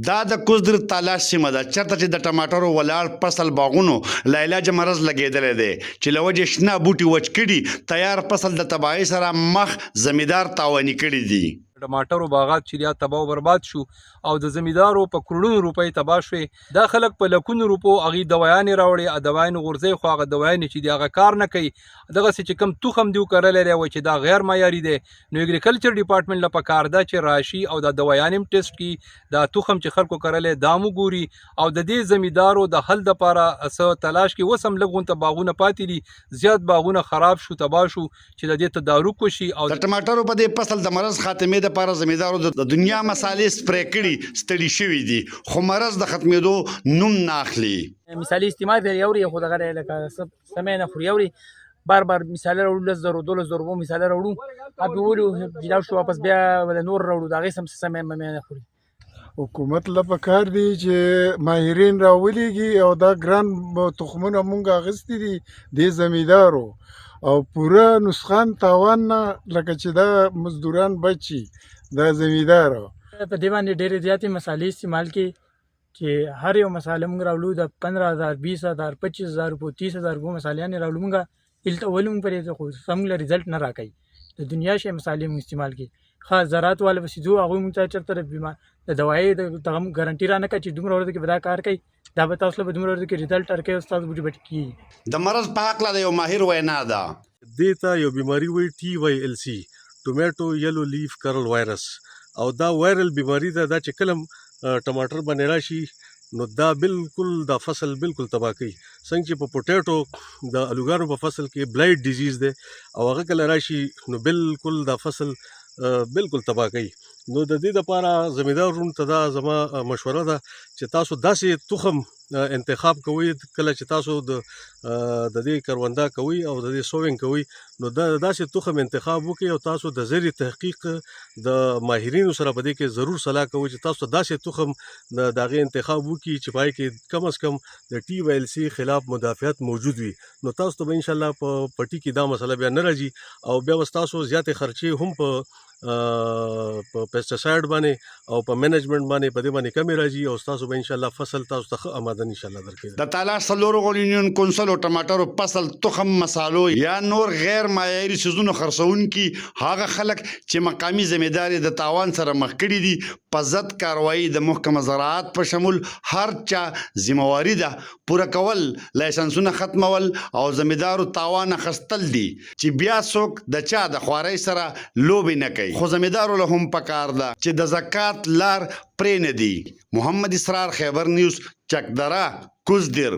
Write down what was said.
دا د کوزدر تالاش سیمه ده چېرته چې د ټماټرو ولاړ فصل باغونو له علاجه مرض لګېدلی دی چې له وجې شنه بوټي وچ کړي تیار فصل د تباهۍ سره مخ زمیندار تاواني کړي دي. ټماټرو باغات چې دا تباه او برباد شو او د زمیندارو په کروڑونو روپۍ تباه شوې. دا خلک په لکونو روپو هغې دوایانې راوړې، دوایانې غورځوي خو هغه دوایانې چې دي هغه کار نه کوي. دغسې چې کوم تخم دي وکرلی دی وایي چې دا غیر معیاري دی. نو اګریکلچر ډپارټمنټ له پکار ده چې راشي او دا دوایانې هم ټیسټ کړي، دا تخم چې خلکو کرلی دا هم وګوري او د دې زمیندارو د حل دپاره څه تلاش کړي. اوس هم لږ غونته باغونه پاتې دي، زیات باغونه خراب شو تباه شو چې د دې تدارک وشي. او د ټماټرو په دې فصل د مرض خاتمې دپاره زمیندارو د دنیا مسالې سپری کړي، ستړي شوي دي خو مرض د ختمېدو نوم نه اخلي. مثالي استعمال دی یوري خو دغه لکه سمې نه خوري یوري بار مثال راوړو 10,000 12,000 مثال راوړو ابي ولو جدا شو واپس بیا ول نور راوړو دا غي سمې نه خوري. حکومت له پکار دی چې ماهرین راولېږي او دا ګران تخمونه مونږ اخیستي دي د زمیندارو او پوره نسخان تاوان نه لکه چې دا مزدوران بچي دا زمیندارو په دې باندې ډېرې زیاتې مسالې استعمال کړي چې هر یو مساله مونږ راوړو د 15,000 20,000 25,000 روپو 30,000 روپو مسالې راوړو مونږ هلته ولې مونږ پرې خو سمګله رزلټ نه راکوي. د دنیا شی مسالې مونږ استعمال کړي خاص زراعت والا پسې ځو هغوی مونږ ته چېرته بیمار د دوایي دغه ګارنټي را نه کوي چې دومره ورځو کې به دا کار کوي، دا به تاسو له به دومره ورځو کې رزلټ ورکوي او ستاسو بوټي به کېږي. د مرض په هکله د یو ماهر وینا ده. دې ته یو بیماری وایي TYLC ټومیټو یلو لیف کرل وایرس او دا وایرل بیماری ده. دا چې کله ټماټر باندې راشي نو دا بالکل دا فصل بالکل تباه کوي. څنګه چې په پوټیټو د الوګانو په فصل کې بلایټ ډیزیز دی او هغه کله راشي نو بالکل دا فصل بالکل تباه کوي. نو د دې لپاره زمیندارونو ته دا زما مشوره ده چې تاسو داسې تخم انتخاب کوئ کله چې تاسو د دې کرونده کوئ او د دې سوینګ کوئ نو دا داسې تخم انتخاب وکړئ او تاسو د زرعي تحقیق د ماهرینو سره په دې کې ضرور صلاح کوئ چې تاسو داسې تخم د هغې انتخاب وکړي چې په هغې کې کم از کم د TYLC خلاف مدافعت موجود وي. نو تاسو ته به انشاءالله په پټي کې دا مسله بیا نه راځي او بیا به تاسو زیاتې خرچې هم په پیسټساید باندې او په منیجمنټ باندې په دې باندې کمې راځي او تاسو به انشاءالله فصل تاسو ته ښه آماده انشاءالله درکوي. د تالاش څلورو غړو یونین کونسل او ټماټرو فصل تخم مسالو یا نور غیر معیاري څیزونو خرڅوونکي هغه خلک چې مقامي زمیندار د تاوان سره مخ کړي دي په ضد کاروایي د محکمه زراعت په شمول هر چا ذمہواري ده پوره کول، لایسنسونه ختمول او زمیندارو تاوان اخیستل دي چې بیا څوک د چا د خوارۍ سره لوبې نه کوي. خو زمیندارو له هم پکار ده چې د زکات لار پرې نه دي. محمد اسرار، خیبر نیوز، چکدره، کوزدر.